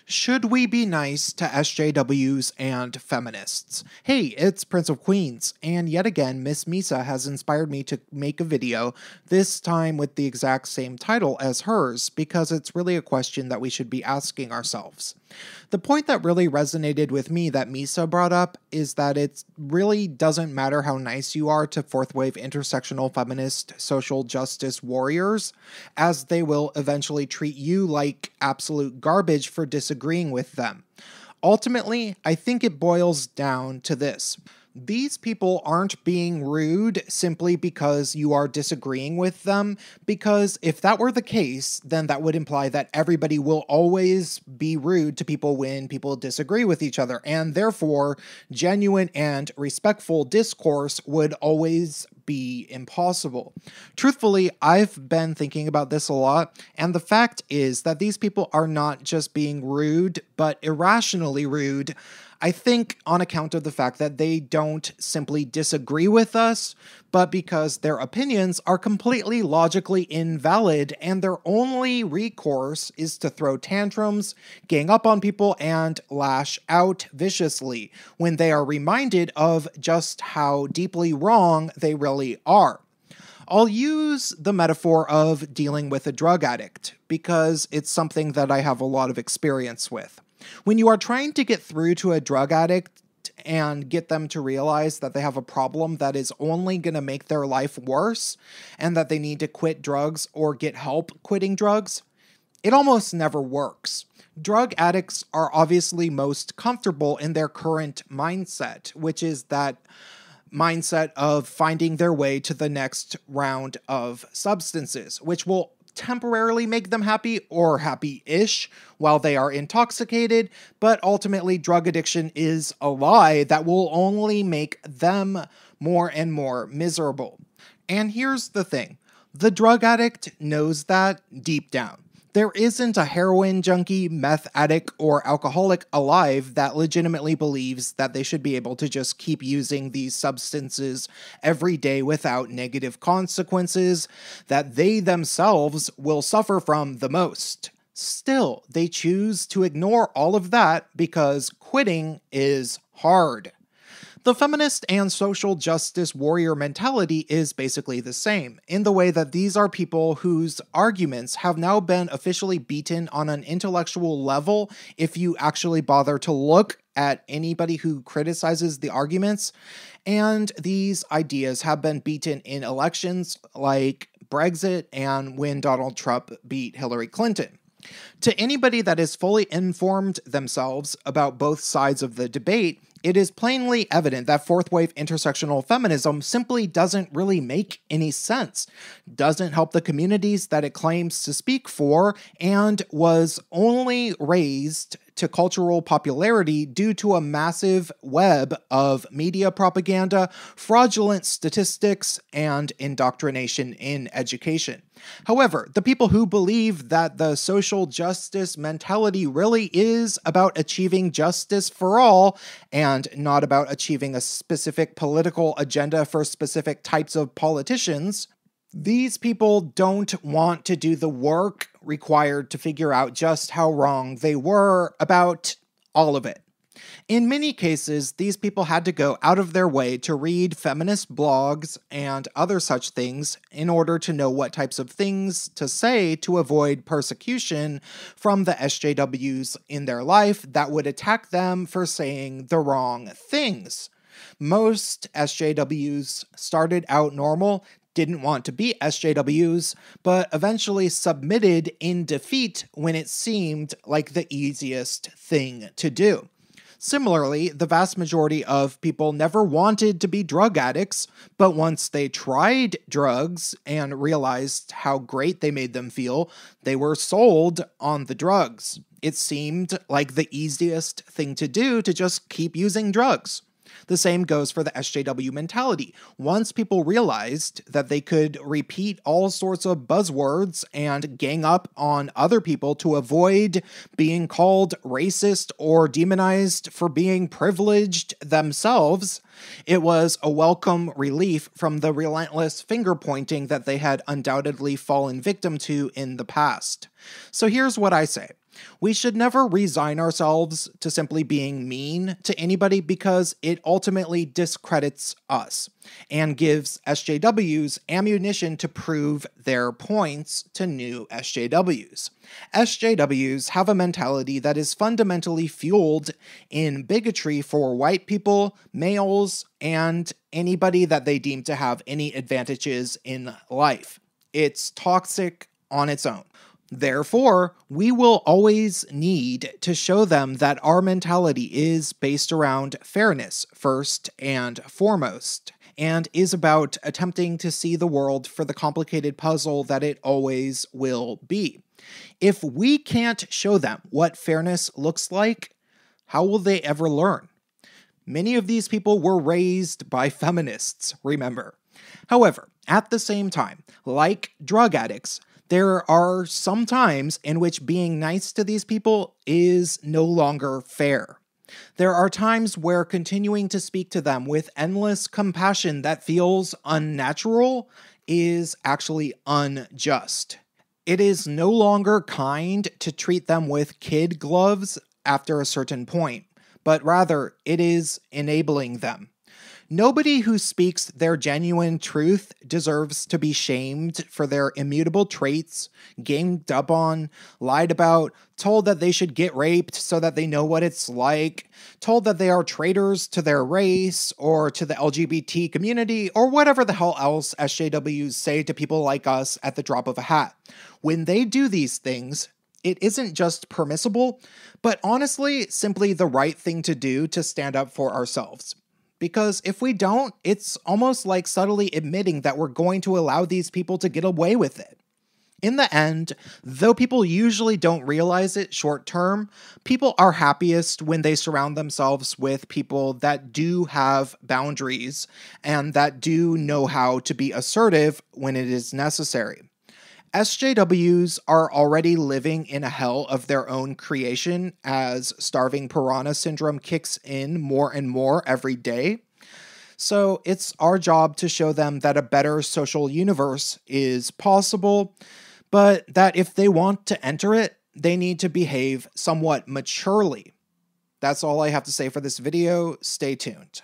Should we be nice to SJWs and feminists? Hey, it's Prince of Queens, and yet again, Miss Misa has inspired me to make a video, this time with the exact same title as hers, because it's really a question that we should be asking ourselves. The point that really resonated with me that Misa brought up is that it really doesn't matter how nice you are to fourth wave intersectional feminist social justice warriors, as they will eventually treat you like absolute garbage for disagreeing with them. Ultimately, I think it boils down to this. These people aren't being rude simply because you are disagreeing with them, because if that were the case, then that would imply that everybody will always be rude to people when people disagree with each other, and therefore, genuine and respectful discourse would always be impossible. Truthfully, I've been thinking about this a lot, and the fact is that these people are not just being rude, but irrationally rude. I think on account of the fact that they don't simply disagree with us, but because their opinions are completely logically invalid and their only recourse is to throw tantrums, gang up on people, and lash out viciously when they are reminded of just how deeply wrong they really are. I'll use the metaphor of dealing with a drug addict because it's something that I have a lot of experience with. When you are trying to get through to a drug addict and get them to realize that they have a problem that is only going to make their life worse and that they need to quit drugs or get help quitting drugs, it almost never works. Drug addicts are obviously most comfortable in their current mindset, which is that mindset of finding their way to the next round of substances, which will temporarily make them happy or happy-ish while they are intoxicated, but ultimately drug addiction is a lie that will only make them more and more miserable. And here's the thing, the drug addict knows that deep down. There isn't a heroin junkie, meth addict, or alcoholic alive that legitimately believes that they should be able to just keep using these substances every day without negative consequences that they themselves will suffer from the most. Still, they choose to ignore all of that because quitting is hard. The feminist and social justice warrior mentality is basically the same, in the way that these are people whose arguments have now been officially beaten on an intellectual level if you actually bother to look at anybody who criticizes the arguments, and these ideas have been beaten in elections like Brexit and when Donald Trump beat Hillary Clinton. To anybody that is fully informed themselves about both sides of the debate, it is plainly evident that fourth wave intersectional feminism simply doesn't really make any sense, doesn't help the communities that it claims to speak for, and was only raised to cultural popularity due to a massive web of media propaganda, fraudulent statistics, and indoctrination in education. However, the people who believe that the social justice mentality really is about achieving justice for all and not about achieving a specific political agenda for specific types of politicians, these people don't want to do the work required to figure out just how wrong they were about all of it. In many cases, these people had to go out of their way to read feminist blogs and other such things in order to know what types of things to say to avoid persecution from the SJWs in their life that would attack them for saying the wrong things. Most SJWs started out normal, didn't want to be SJWs, but eventually submitted in defeat when it seemed like the easiest thing to do. Similarly, the vast majority of people never wanted to be drug addicts, but once they tried drugs and realized how great they made them feel, they were sold on the drugs. It seemed like the easiest thing to do to just keep using drugs. The same goes for the SJW mentality. Once people realized that they could repeat all sorts of buzzwords and gang up on other people to avoid being called racist or demonized for being privileged themselves, it was a welcome relief from the relentless finger-pointing that they had undoubtedly fallen victim to in the past. So here's what I say. We should never resign ourselves to simply being mean to anybody because it ultimately discredits us and gives SJWs ammunition to prove their points to new SJWs. SJWs have a mentality that is fundamentally fueled in bigotry for white people, males, and anybody that they deem to have any advantages in life. It's toxic on its own. Therefore, we will always need to show them that our mentality is based around fairness first and foremost, and is about attempting to see the world for the complicated puzzle that it always will be. If we can't show them what fairness looks like, how will they ever learn? Many of these people were raised by feminists, remember. However, at the same time, like drug addicts, there are some times in which being nice to these people is no longer fair. There are times where continuing to speak to them with endless compassion that feels unnatural is actually unjust. It is no longer kind to treat them with kid gloves after a certain point, but rather it is enabling them. Nobody who speaks their genuine truth deserves to be shamed for their immutable traits, ganged up on, lied about, told that they should get raped so that they know what it's like, told that they are traitors to their race or to the LGBT community, or whatever the hell else SJWs say to people like us at the drop of a hat. When they do these things, it isn't just permissible, but honestly, simply the right thing to do to stand up for ourselves. Because if we don't, it's almost like subtly admitting that we're going to allow these people to get away with it. In the end, though people usually don't realize it short term, people are happiest when they surround themselves with people that do have boundaries and that do know how to be assertive when it is necessary. SJWs are already living in a hell of their own creation as starving piranha syndrome kicks in more and more every day. So it's our job to show them that a better social universe is possible, but that if they want to enter it, they need to behave somewhat maturely. That's all I have to say for this video. Stay tuned.